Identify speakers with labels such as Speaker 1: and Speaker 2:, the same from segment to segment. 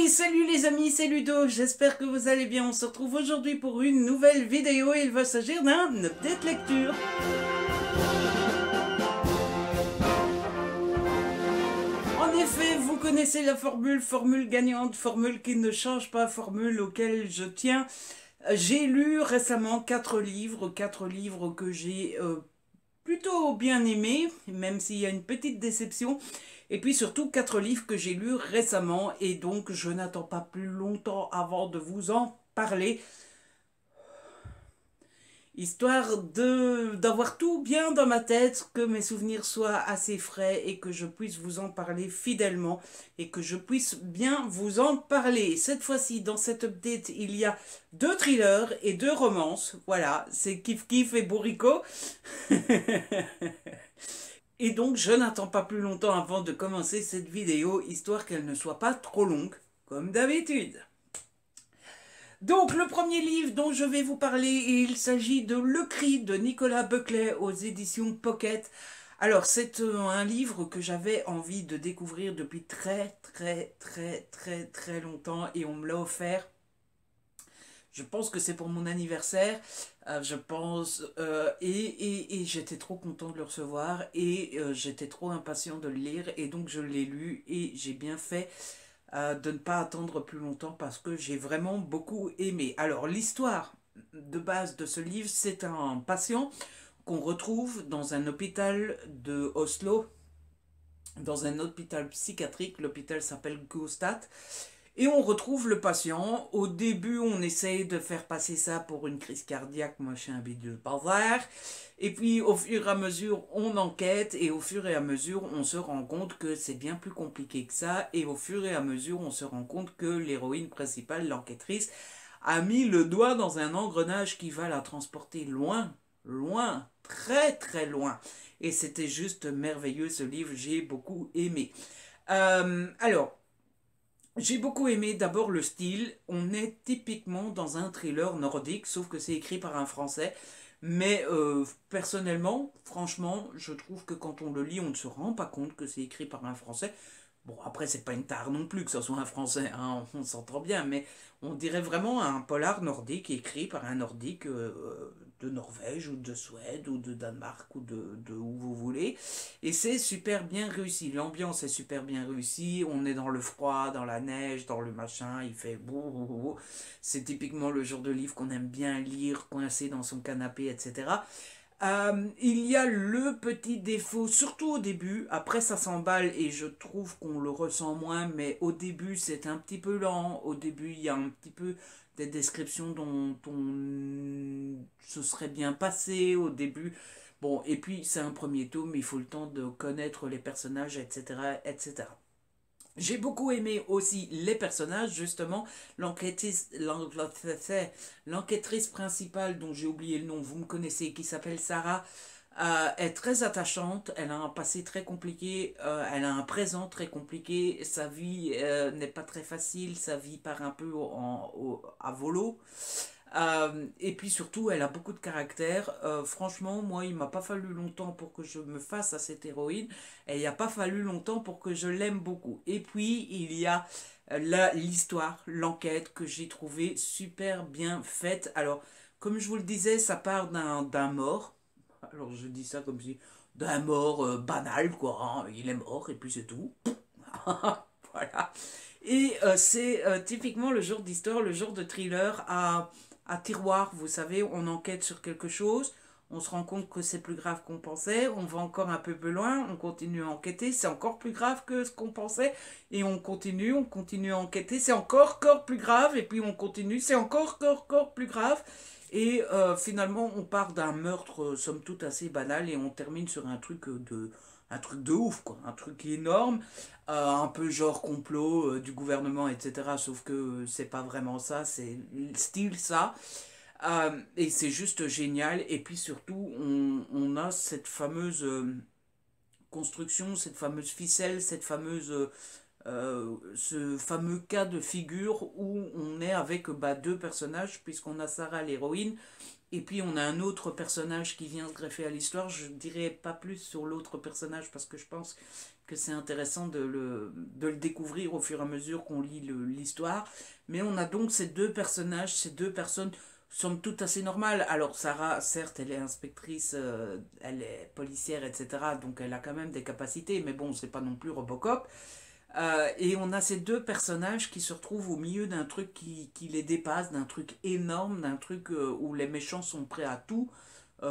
Speaker 1: Hey, salut les amis, c'est Ludo, j'espère que vous allez bien. On se retrouve aujourd'hui pour une nouvelle vidéo et il va s'agir d'un update lecture. En effet, vous connaissez la formule gagnante, formule qui ne change pas, formule auquel je tiens. J'ai lu récemment 4 livres que j'ai plutôt bien aimés, même s'il y a une petite déception. Et puis surtout 4 livres que j'ai lus récemment et donc je n'attends pas plus longtemps avant de vous en parler. Histoire d'avoir tout bien dans ma tête, que mes souvenirs soient assez frais et que je puisse vous en parler fidèlement et que je puisse bien vous en parler. Cette fois-ci, dans cette update, il y a 2 thrillers et 2 romances. Voilà, c'est kiff kiff et bourricot. Et donc, je n'attends pas plus longtemps avant de commencer cette vidéo, histoire qu'elle ne soit pas trop longue, comme d'habitude. Donc, le premier livre dont je vais vous parler, il s'agit de Le Cri de Nicolas Buckley aux éditions Pocket. Alors, c'est un livre que j'avais envie de découvrir depuis très longtemps et on me l'a offert. Je pense que c'est pour mon anniversaire, je pense, et j'étais trop content de le recevoir et j'étais trop impatient de le lire et donc je l'ai lu et j'ai bien fait de ne pas attendre plus longtemps parce que j'ai vraiment beaucoup aimé. Alors l'histoire de base de ce livre, c'est un patient qu'on retrouve dans un hôpital de Oslo, dans un hôpital psychiatrique. L'hôpital s'appelle Gostat. Et on retrouve le patient. Au début, on essaye de faire passer ça pour une crise cardiaque, machin, bidule, bazar. Et puis, au fur et à mesure, on enquête. Et au fur et à mesure, on se rend compte que c'est bien plus compliqué que ça. Et au fur et à mesure, on se rend compte que l'héroïne principale, l'enquêtrice, a mis le doigt dans un engrenage qui va la transporter loin, loin, très loin. Et c'était juste merveilleux ce livre. J'ai beaucoup aimé. Alors... J'ai beaucoup aimé d'abord le style. On est typiquement dans un thriller nordique, sauf que c'est écrit par un Français. Mais personnellement, franchement, je trouve que quand on le lit, on ne se rend pas compte que c'est écrit par un Français. Bon, après, c'est pas une tare non plus que ce soit un Français, hein, on s'entend bien, mais on dirait vraiment un polar nordique écrit par un nordique de Norvège ou de Suède ou de Danemark ou de où vous voulez. Et c'est super bien réussi, l'ambiance est super bien réussie, on est dans le froid, dans la neige, dans le machin, il fait beau. C'est typiquement le genre de livre qu'on aime bien lire, coincé dans son canapé, etc. Il y a le petit défaut, surtout au début, après ça s'emballe et je trouve qu'on le ressent moins, mais au début c'est un petit peu lent, au début il y a un petit peu des descriptions dont on se serait bien passé au début. Bon, et puis c'est un premier tome, il faut le temps de connaître les personnages, etc. etc. J'ai beaucoup aimé aussi les personnages, justement, l'enquêtrice principale, dont j'ai oublié le nom, vous me connaissez, qui s'appelle Sarah, est très attachante, elle a un passé très compliqué, elle a un présent très compliqué, sa vie n'est pas très facile, sa vie part un peu à volo. Et puis surtout, elle a beaucoup de caractère. Franchement, moi, il m'a pas fallu longtemps pour que je me fasse à cette héroïne. Et il n'a pas fallu longtemps pour que je l'aime beaucoup. Et puis, il y a l'histoire, l'enquête que j'ai trouvé super bien faite. Alors, comme je vous le disais, ça part d'un mort. Alors, je dis ça comme si... D'un mort banal, quoi. Hein. Il est mort et puis c'est tout. Voilà. Et c'est typiquement le genre d'histoire, le genre de thriller à tiroir. Vous savez, on enquête sur quelque chose, on se rend compte que c'est plus grave qu'on pensait, on va encore un peu plus loin, on continue à enquêter, c'est encore plus grave que ce qu'on pensait, et on continue à enquêter, c'est encore plus grave, et puis on continue, c'est encore plus grave. Et finalement, on part d'un meurtre, somme toute, assez banal, et on termine sur un truc de ouf, quoi. Un truc énorme, un peu genre complot du gouvernement, etc. Sauf que c'est pas vraiment ça, c'est style ça. Et c'est juste génial. Et puis surtout, on a cette fameuse construction, cette fameuse ficelle, ce fameux cas de figure où on est avec deux personnages, puisqu'on a Sarah l'héroïne, et puis on a un autre personnage qui vient se greffer à l'histoire. Je dirais pas plus sur l'autre personnage parce que je pense que c'est intéressant de le découvrir au fur et à mesure qu'on lit l'histoire. Mais on a donc ces deux personnages, ces deux personnes somme toute assez normales. Alors Sarah, certes, elle est inspectrice, elle est policière, etc. Donc elle a quand même des capacités, mais bon, c'est pas non plus Robocop. Et on a ces deux personnages qui se retrouvent au milieu d'un truc qui les dépasse, d'un truc énorme, d'un truc où les méchants sont prêts à tout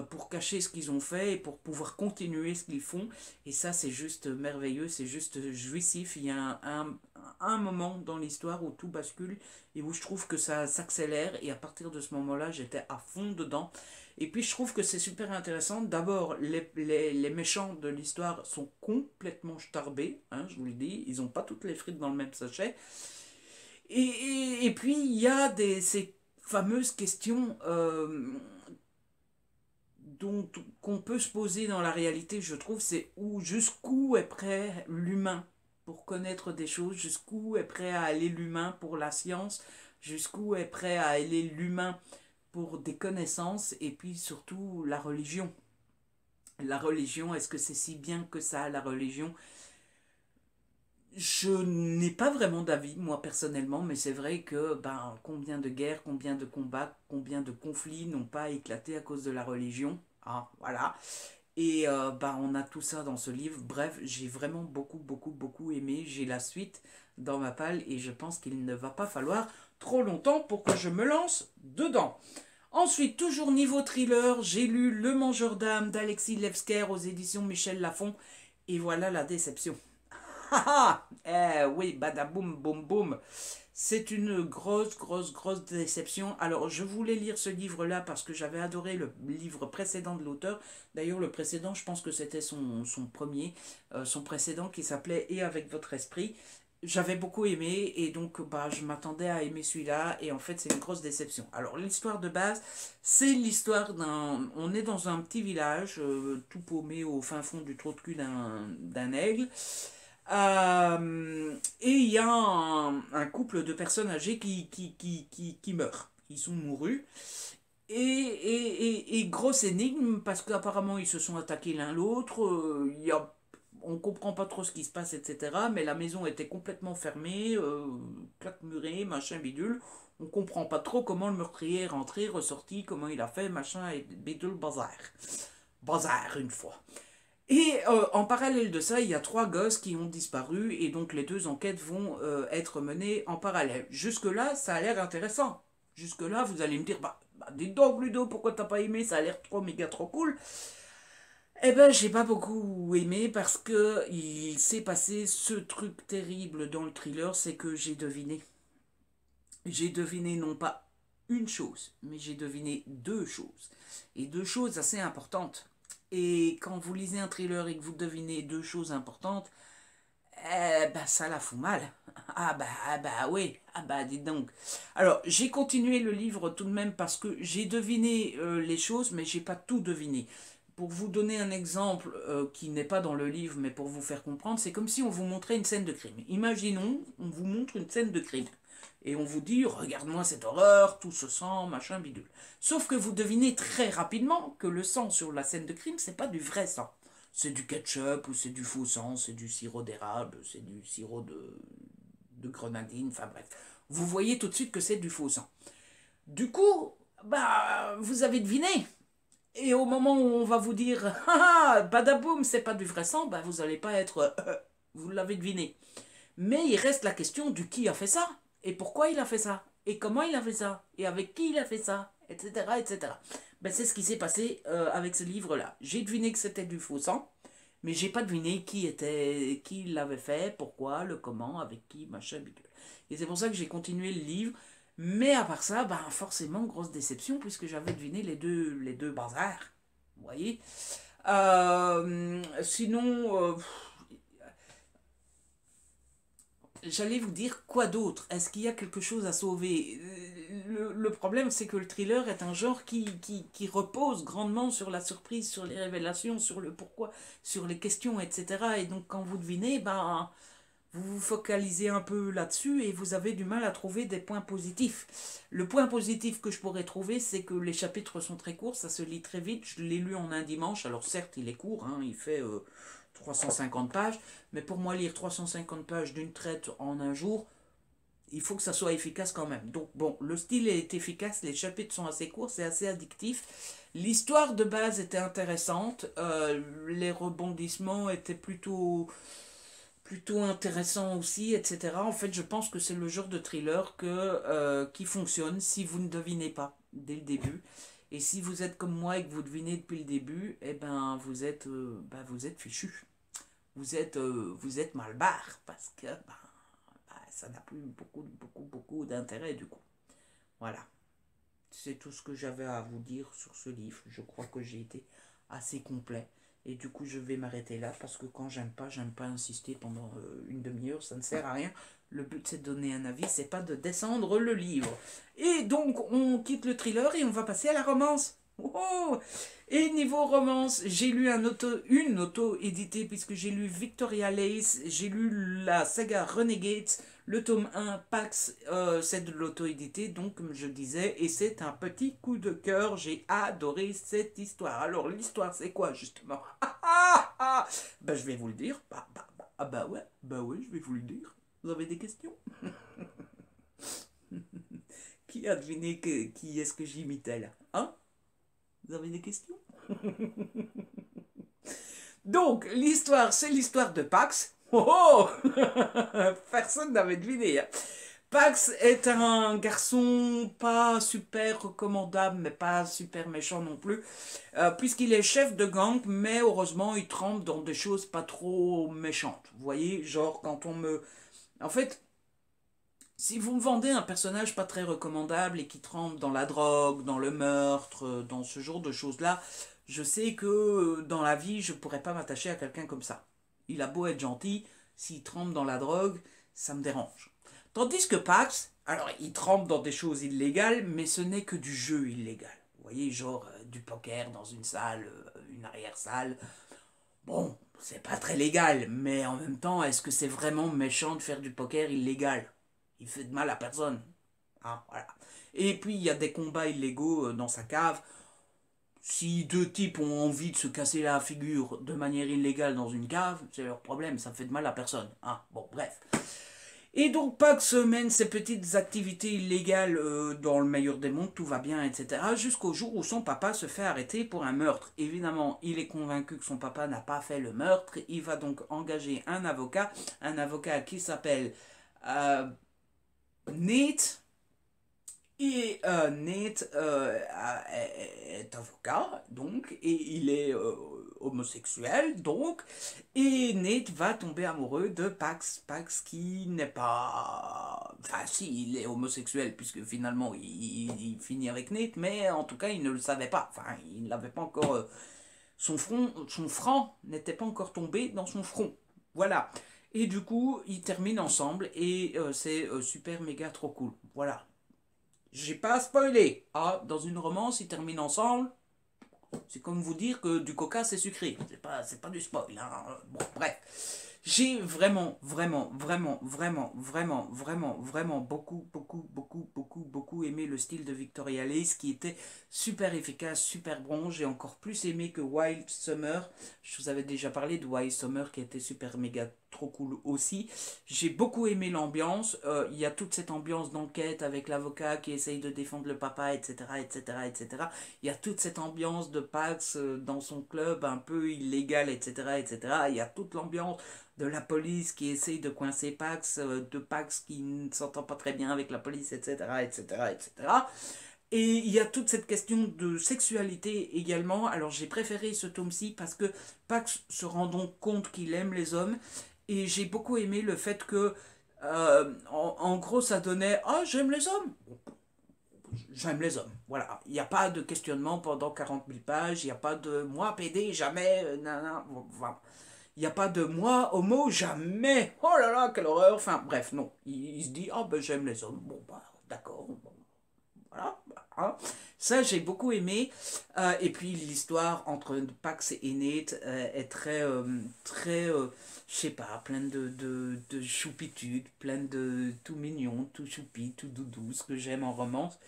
Speaker 1: pour cacher ce qu'ils ont fait et pour pouvoir continuer ce qu'ils font. Et ça, c'est juste merveilleux, c'est juste jouissif. Il y a un moment dans l'histoire où tout bascule et où je trouve que ça s'accélère. Et à partir de ce moment-là, j'étais à fond dedans. Et puis je trouve que c'est super intéressant. D'abord, les méchants de l'histoire sont complètement starbés, hein, je vous le dis. Ils n'ont pas toutes les frites dans le même sachet. Et puis, il y a ces fameuses questions qu'on peut se poser dans la réalité, je trouve, c'est jusqu'où est prêt l'humain pour connaître des choses, jusqu'où est prêt à aller l'humain pour la science, jusqu'où est prêt à aller l'humain pour des connaissances, et puis surtout la religion. La religion, est-ce que c'est si bien que ça, la religion? Je n'ai pas vraiment d'avis, moi personnellement, mais c'est vrai que combien de guerres, combien de combats, combien de conflits n'ont pas éclaté à cause de la religion. Ah, voilà. Et on a tout ça dans ce livre. Bref, j'ai vraiment beaucoup, beaucoup, beaucoup aimé. J'ai la suite dans ma palle et je pense qu'il ne va pas falloir trop longtemps pour que je me lance dedans. Ensuite, toujours niveau thriller, j'ai lu Le Mangeur d'âme d'Alexis Levsker aux éditions Michel Lafon. Et voilà la déception. Oui, badaboum, boum, boum. C'est une grosse, grosse, grosse déception. Alors, je voulais lire ce livre-là parce que j'avais adoré le livre précédent de l'auteur. D'ailleurs, le précédent, je pense que c'était son premier, son précédent qui s'appelait Et avec votre esprit. J'avais beaucoup aimé et donc je m'attendais à aimer celui-là et en fait c'est une grosse déception. Alors l'histoire de base, c'est l'histoire d'un... On est dans un petit village tout paumé au fin fond du trou de cul d'un aigle. Et il y a couple de personnes âgées qui meurent. Ils sont mourus. Et grosse énigme, parce qu'apparemment ils se sont attaqués l'un l'autre. On comprend pas trop ce qui se passe, etc. Mais la maison était complètement fermée, claque-murée, machin bidule. On comprend pas trop comment le meurtrier est rentré, ressorti, comment il a fait, machin et bidule bazar. Bazar une fois. Et en parallèle de ça, il y a 3 gosses qui ont disparu et donc les 2 enquêtes vont être menées en parallèle. Jusque-là, ça a l'air intéressant. Jusque-là, vous allez me dire, dis donc Ludo, pourquoi t'as pas aimé? Ça a l'air trop méga trop cool. Eh ben, j'ai pas beaucoup aimé parce que il s'est passé ce truc terrible dans le thriller, c'est que j'ai deviné. J'ai deviné non pas une chose, mais j'ai deviné 2 choses. Et 2 choses assez importantes. Et quand vous lisez un thriller et que vous devinez 2 choses importantes, ça la fout mal. Oui, dites donc. Alors, j'ai continué le livre tout de même parce que j'ai deviné les choses, mais j'ai pas tout deviné. Pour vous donner un exemple qui n'est pas dans le livre, mais pour vous faire comprendre, c'est comme si on vous montrait une scène de crime. Imaginons, on vous montre une scène de crime. Et on vous dit, regarde-moi cette horreur, tout ce sang, machin, bidule. Sauf que vous devinez très rapidement que le sang sur la scène de crime, c'est pas du vrai sang. C'est du ketchup ou c'est du faux sang, c'est du sirop d'érable, c'est du sirop de grenadine, enfin bref. Vous voyez tout de suite que c'est du faux sang. Du coup, vous avez deviné. Et au moment où on va vous dire, badaboum, c'est pas du vrai sang, vous n'allez pas être, vous l'avez deviné. Mais il reste la question du qui a fait ça. Et pourquoi il a fait ça? Et comment il a fait ça? Et avec qui il a fait ça? Etc. etc. C'est ce qui s'est passé avec ce livre-là. J'ai deviné que c'était du faux sang, mais j'ai pas deviné qui l'avait fait, pourquoi, le comment, avec qui, machin, bidule. Et c'est pour ça que j'ai continué le livre. Mais à part ça, forcément, grosse déception, puisque j'avais deviné les deux bazars. Vous voyez? Sinon... J'allais vous dire quoi d'autre? Est-ce qu'il y a quelque chose à sauver? Le problème, c'est que le thriller est un genre qui repose grandement sur la surprise, sur les révélations, sur le pourquoi, sur les questions, etc. Et donc, quand vous devinez, vous vous focalisez un peu là-dessus et vous avez du mal à trouver des points positifs. Le point positif que je pourrais trouver, c'est que les chapitres sont très courts, ça se lit très vite. Je l'ai lu en un dimanche, alors certes il est court, hein, il fait 350 pages, mais pour moi lire 350 pages d'une traite en un jour, il faut que ça soit efficace quand même. Donc bon, le style est efficace, les chapitres sont assez courts, c'est assez addictif. L'histoire de base était intéressante, les rebondissements étaient plutôt intéressants aussi, etc. En fait, je pense que c'est le genre de thriller qui fonctionne si vous ne devinez pas dès le début. Et si vous êtes comme moi et que vous devinez depuis le début, eh ben vous êtes fichu. Vous êtes mal barre parce que ça n'a plus beaucoup d'intérêt du coup. Voilà. C'est tout ce que j'avais à vous dire sur ce livre. Je crois que j'ai été assez complet. Et du coup, je vais m'arrêter là parce que quand j'aime pas insister pendant une demi-heure, ça ne sert à rien. Le but, c'est de donner un avis, c'est pas de descendre le livre. Et donc, on quitte le thriller et on va passer à la romance. Oh. Et niveau romance, j'ai lu une auto éditée puisque j'ai lu Victoria Lace, j'ai lu la saga Renegades, le tome 1 Pax, c'est de l'auto-édité, donc comme je disais, et c'est un petit coup de cœur, j'ai adoré cette histoire. Alors l'histoire c'est quoi justement? Ben je vais vous le dire, ouais, je vais vous le dire. Vous avez des questions? Qui a deviné qui est-ce que j'imitais là? Hein? Vous avez des questions? Donc, l'histoire, c'est l'histoire de Pax. Oh, oh. Personne n'avait deviné. Hein. Pax est un garçon pas super recommandable, mais pas super méchant non plus, puisqu'il est chef de gang, mais heureusement, il trempe dans des choses pas trop méchantes. Vous voyez, genre quand on me... En fait, si vous me vendez un personnage pas très recommandable et qui trempe dans la drogue, dans le meurtre, dans ce genre de choses-là, je sais que dans la vie, je pourrais pas m'attacher à quelqu'un comme ça. Il a beau être gentil, s'il trempe dans la drogue, ça me dérange. Tandis que Pax, alors il trempe dans des choses illégales, mais ce n'est que du jeu illégal. Vous voyez, genre du poker dans une salle, une arrière-salle. Bon, c'est pas très légal, mais en même temps, est-ce que c'est vraiment méchant de faire du poker illégal? Il fait de mal à personne. Hein, voilà. Et puis, il y a des combats illégaux dans sa cave. Si deux types ont envie de se casser la figure de manière illégale dans une cave, c'est leur problème, ça fait de mal à personne. Hein. Bon, bref. Et donc Pax mène ses petites activités illégales dans le meilleur des mondes, tout va bien, etc. Jusqu'au jour où son papa se fait arrêter pour un meurtre. Évidemment, il est convaincu que son papa n'a pas fait le meurtre. Il va donc engager un avocat qui s'appelle Nate. Et Nate est avocat, donc, et il est homosexuel, donc, et Nate va tomber amoureux de Pax qui n'est pas... Enfin, si, il est homosexuel, puisque finalement, il finit avec Nate, mais en tout cas, il ne le savait pas. Enfin, il n'avait pas encore... son franc n'était pas encore tombé dans son front. Voilà. Et du coup, ils terminent ensemble, et c'est super méga trop cool. Voilà. J'ai pas spoilé. Ah, dans une romance, ils terminent ensemble. C'est comme vous dire que du coca, c'est sucré. C'est pas du spoil. Hein. Bon, bref. J'ai vraiment beaucoup aimé le style de Victoria Lace qui était super efficace, super bon. J'ai encore plus aimé que Wild Summer. Je vous avais déjà parlé de Wild Summer qui était super méga trop cool aussi. J'ai beaucoup aimé l'ambiance. Il y a toute cette ambiance d'enquête avec l'avocat qui essaye de défendre le papa, etc., etc., etc. Il y a toute cette ambiance de Pax dans son club un peu illégal, etc., etc. Il y a toute l'ambiance de la police qui essaye de coincer Pax, de Pax qui ne s'entend pas très bien avec la police, etc., etc., etc. Et il y a toute cette question de sexualité également. Alors j'ai préféré ce tome-ci parce que Pax se rend donc compte qu'il aime les hommes. Et j'ai beaucoup aimé le fait que, en gros, ça donnait « Ah, j'aime les hommes !» J'aime les hommes. Voilà. Il n'y a pas de questionnement pendant 40 000 pages. Il n'y a pas de moi pédé, jamais. Voilà. Il n'y a pas de moi homo, jamais. Oh là là, quelle horreur. Enfin, bref, non. Il se dit, ah ben j'aime les hommes. Bon, bah, d'accord. Bon, voilà. Hein. Ça, j'ai beaucoup aimé. Et puis, l'histoire entre Pax et Nate est je sais pas, pleine de choupitude, pleine de tout mignon, tout choupi, tout doudou, ce que j'aime en romance.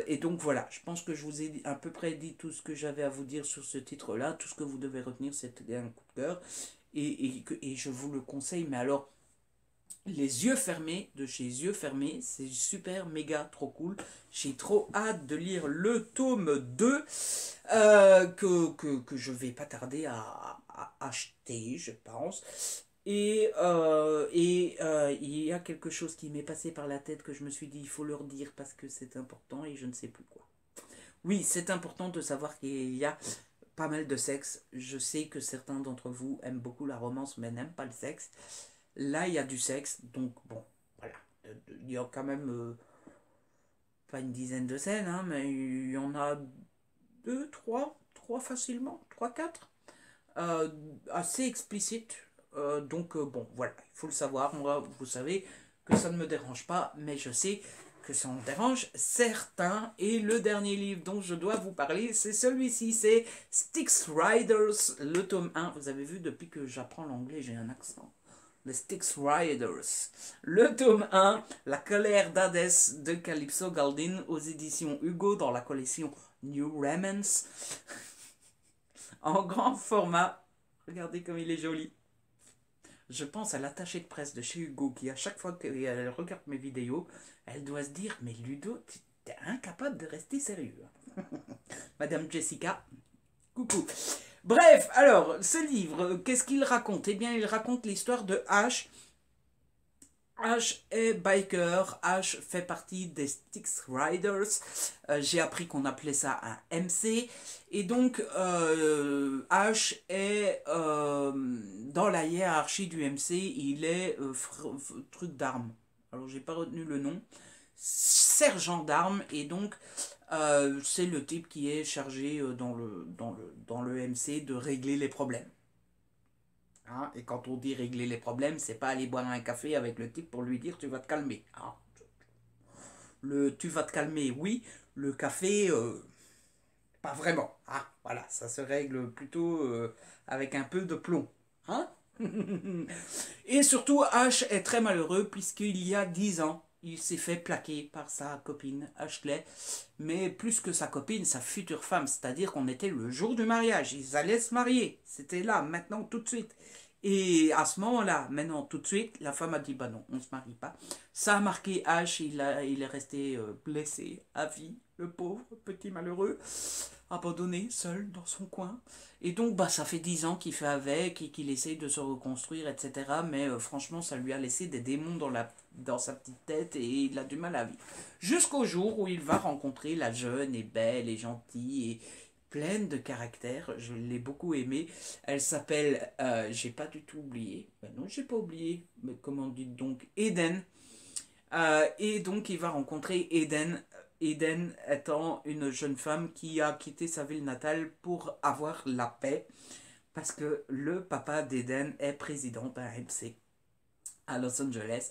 Speaker 1: Et donc voilà, je pense que je vous ai à peu près dit tout ce que j'avais à vous dire sur ce titre-là. Tout ce que vous devez retenir, c'était un coup de cœur. Et je vous le conseille, mais alors, les yeux fermés, de chez Yeux fermés, c'est super, méga, trop cool. J'ai trop hâte de lire le tome 2 que je vais pas tarder à acheter, je pense. Il y a quelque chose qui m'est passé par la tête que je me suis dit, il faut leur dire parce que c'est important et je ne sais plus quoi. Oui, c'est important de savoir qu'il y a pas mal de sexe. Je sais que certains d'entre vous aiment beaucoup la romance mais n'aiment pas le sexe. Là, il y a du sexe, donc bon, voilà. Il y a quand même pas une dizaine de scènes, hein, mais il y en a deux, trois facilement, trois, quatre, assez explicites. Donc bon, voilà, il faut le savoir. Moi, vous savez que ça ne me dérange pas, mais je sais que ça en dérange certains. Et le dernier livre dont je dois vous parler, c'est celui-ci, c'est Styx Riders, le tome 1. Vous avez vu, depuis que j'apprends l'anglais, j'ai un accent. Les Styx Riders. Le tome 1, La colère d'Hadès de Calypso Galdin aux éditions Hugo dans la collection New Romance. En grand format. Regardez comme il est joli. Je pense à l'attachée de presse de chez Hugo qui, à chaque fois qu'elle regarde mes vidéos, elle doit se dire, mais Ludo, t'es incapable de rester sérieux. Madame Jessica, coucou. Bref, alors, ce livre, qu'est-ce qu'il raconte? Eh bien, il raconte l'histoire de Ash. Ash est biker, Ash fait partie des Styx Riders. J'ai appris qu'on appelait ça un MC. Et donc, Ash est dans la hiérarchie du MC, il est truc d'armes. Alors, j'ai pas retenu le nom. Sergent d'armes. Et donc, c'est le type qui est chargé dans le MC de régler les problèmes. Hein, et quand on dit régler les problèmes, c'est pas aller boire un café avec le type pour lui dire tu vas te calmer. Hein. Le tu vas te calmer, oui. Le café, pas vraiment. Hein. Voilà, ça se règle plutôt avec un peu de plomb. Hein. Et surtout, Ash est très malheureux puisqu'il y a 10 ans, il s'est fait plaquer par sa copine Ashley, mais plus que sa copine, sa future femme, c'est-à-dire qu'on était le jour du mariage, ils allaient se marier, c'était là, maintenant, tout de suite. Et à ce moment-là, maintenant, tout de suite, la femme a dit, bah non, on ne se marie pas. Ça a marqué Ash, il est resté blessé à vie, le pauvre petit malheureux, abandonné, seul, dans son coin. Et donc, bah, ça fait 10 ans qu'il fait avec et qu'il essaye de se reconstruire, etc. Mais franchement, ça lui a laissé des démons dans sa petite tête et il a du mal à vivre. Jusqu'au jour où il va rencontrer la jeune et belle et gentille et pleine de caractère. Je l'ai beaucoup aimée. Elle s'appelle, j'ai pas du tout oublié. Ben non, j'ai pas oublié. Mais comment dites donc Eden. Et donc, il va rencontrer Eden. Eden étant une jeune femme qui a quitté sa ville natale pour avoir la paix. Parce que le papa d'Eden est président d'un MC à Los Angeles.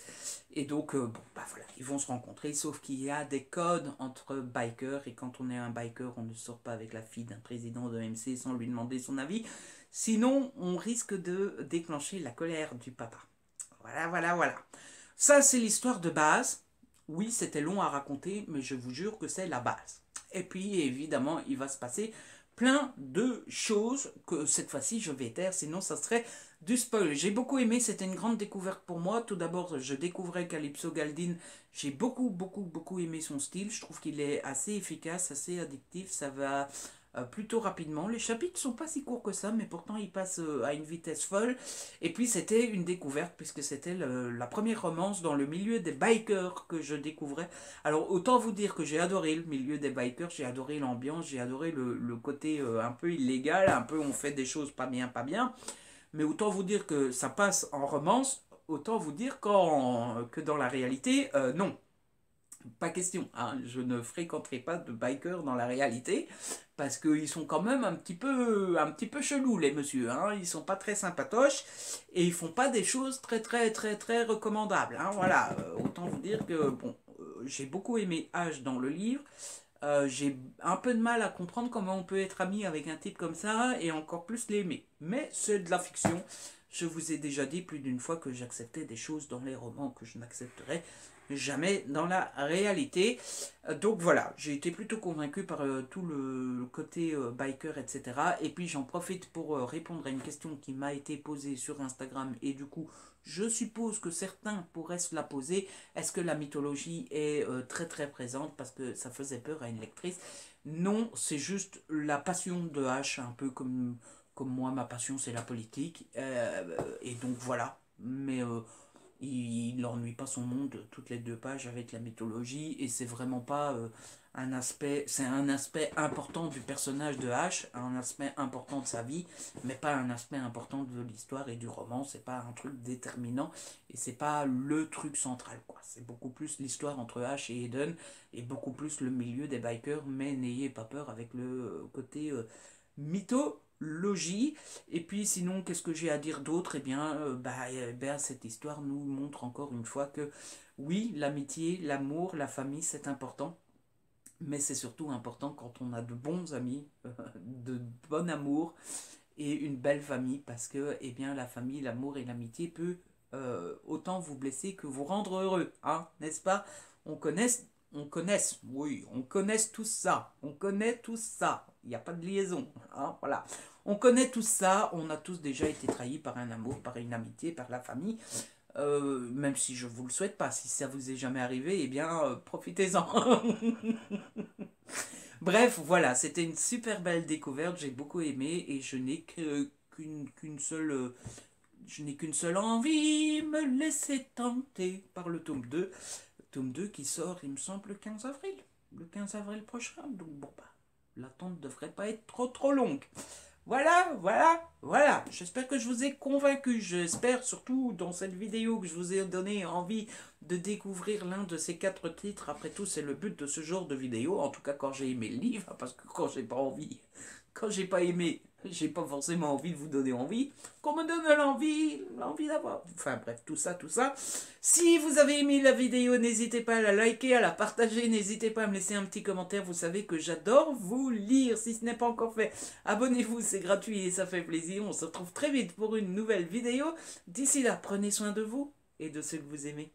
Speaker 1: Et donc, bon, bah voilà, ils vont se rencontrer, sauf qu'il y a des codes entre bikers, et quand on est un biker, on ne sort pas avec la fille d'un président de MC sans lui demander son avis. Sinon, on risque de déclencher la colère du papa. Voilà, voilà, voilà. Ça, c'est l'histoire de base. Oui, c'était long à raconter, mais je vous jure que c'est la base. Et puis, évidemment, il va se passer plein de choses que cette fois-ci, je vais taire, sinon ça serait du spoil. J'ai beaucoup aimé, c'était une grande découverte pour moi. Tout d'abord, je découvrais Calypso Galdin. J'ai beaucoup aimé son style. Je trouve qu'il est assez efficace, assez addictif. Ça va plutôt rapidement. Les chapitres sont pas si courts que ça, mais pourtant ils passent à une vitesse folle. Et puis c'était une découverte puisque c'était la première romance dans le milieu des bikers que je découvrais. Alors autant vous dire que j'ai adoré le milieu des bikers, j'ai adoré l'ambiance, j'ai adoré le côté un peu illégal, un peu on fait des choses pas bien, pas bien. Mais autant vous dire que ça passe en romance, autant vous dire que dans la réalité, non. Pas question, hein. Je ne fréquenterai pas de bikers dans la réalité parce qu'ils sont quand même un petit peu chelous les messieurs, hein. Ils sont pas très sympatoches et ils font pas des choses très recommandables, hein. Voilà, autant vous dire que bon, j'ai beaucoup aimé H dans le livre. J'ai un peu de mal à comprendre comment on peut être ami avec un type comme ça et encore plus l'aimer. Mais c'est de la fiction. Je vous ai déjà dit plus d'une fois que j'acceptais des choses dans les romans que je n'accepterais jamais dans la réalité. Donc voilà, j'ai été plutôt convaincu par tout le côté biker, etc. Et puis j'en profite pour répondre à une question qui m'a été posée sur Instagram et du coup je suppose que certains pourraient se la poser. Est-ce que la mythologie est très très présente? Parce que ça faisait peur à une lectrice. Non, c'est juste la passion de H, un peu comme moi, ma passion c'est la politique. Et donc voilà. Mais il n'ennuie pas son monde toutes les 2 pages avec la mythologie et c'est vraiment pas un aspect, c'est un aspect important du personnage de H, un aspect important de sa vie, mais pas un aspect important de l'histoire et du roman, c'est pas un truc déterminant et c'est pas le truc central quoi, c'est beaucoup plus l'histoire entre H et Eden et beaucoup plus le milieu des bikers, mais n'ayez pas peur avec le côté mythologie. Et puis sinon, qu'est-ce que j'ai à dire d'autre? Eh bien, cette histoire nous montre encore une fois que oui, l'amitié, l'amour, la famille, c'est important. Mais c'est surtout important quand on a de bons amis, de bon amour et une belle famille. Parce que eh bien, la famille, l'amour et l'amitié peut autant vous blesser que vous rendre heureux. Hein, n'est-ce pas? On connaît, oui, on connaît tout ça. On connaît tout ça. Il n'y a pas de liaison. Hein, voilà. On connaît tout ça. On a tous déjà été trahis par un amour, par une amitié, par la famille. Même si je ne vous le souhaite pas. Si ça vous est jamais arrivé, eh bien, profitez-en. Bref, voilà. C'était une super belle découverte. J'ai beaucoup aimé et je n'ai qu'une seule... je n'ai qu'une seule envie, me laisser tenter par le tome 2. Tome 2 qui sort, il me semble, le 15 avril. Le 15 avril prochain. Donc bon, bah, l'attente ne devrait pas être trop longue. Voilà, voilà, voilà. J'espère que je vous ai convaincu. J'espère surtout dans cette vidéo que je vous ai donné envie de découvrir l'un de ces 4 titres. Après tout, c'est le but de ce genre de vidéo. En tout cas, quand j'ai aimé le livre, parce que quand j'ai pas envie, quand j'ai pas aimé, j'ai pas forcément envie de vous donner envie. Qu'on me donne l'envie d'avoir. Enfin bref, tout ça, tout ça. Si vous avez aimé la vidéo, n'hésitez pas à la liker, à la partager. N'hésitez pas à me laisser un petit commentaire. Vous savez que j'adore vous lire. Si ce n'est pas encore fait, abonnez-vous, c'est gratuit et ça fait plaisir. On se retrouve très vite pour une nouvelle vidéo. D'ici là, prenez soin de vous et de ceux que vous aimez.